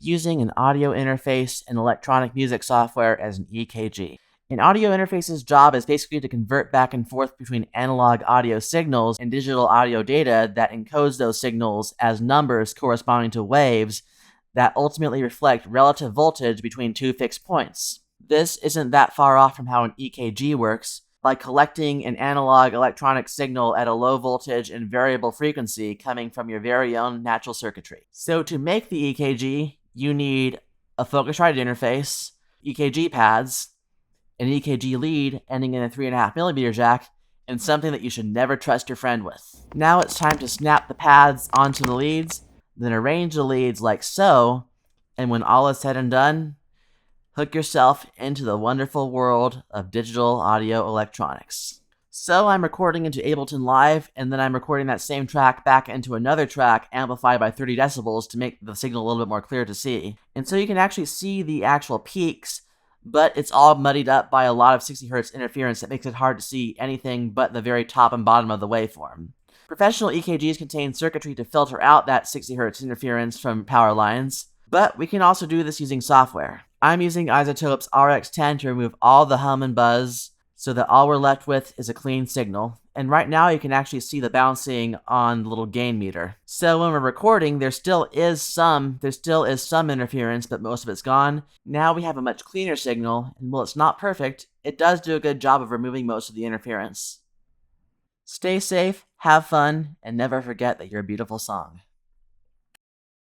using an audio interface and electronic music software as an EKG. An audio interface's job is basically to convert back and forth between analog audio signals and digital audio data that encodes those signals as numbers corresponding to waves that ultimately reflect relative voltage between two fixed points. This isn't that far off from how an EKG works, by collecting an analog electronic signal at a low voltage and variable frequency coming from your very own natural circuitry. So to make the EKG, you need a Focusrite interface, EKG pads, an EKG lead ending in a 3.5mm jack, and something that you should never trust your friend with. Now it's time to snap the pads onto the leads, then arrange the leads like so, and when all is said and done, hook yourself into the wonderful world of digital audio electronics. So I'm recording into Ableton Live, and then I'm recording that same track back into another track amplified by 30 decibels to make the signal a little bit more clear to see. And so you can actually see the actual peaks, but it's all muddied up by a lot of 60 Hz interference that makes it hard to see anything but the very top and bottom of the waveform. Professional EKGs contain circuitry to filter out that 60 Hz interference from power lines, but we can also do this using software. I'm using iZotope's RX10 to remove all the hum and buzz so that all we're left with is a clean signal. And right now you can actually see the bouncing on the little gain meter. So when we're recording, there still is some interference, but most of it's gone. Now we have a much cleaner signal, and while it's not perfect, it does do a good job of removing most of the interference. Stay safe, have fun, and never forget that you're a beautiful song.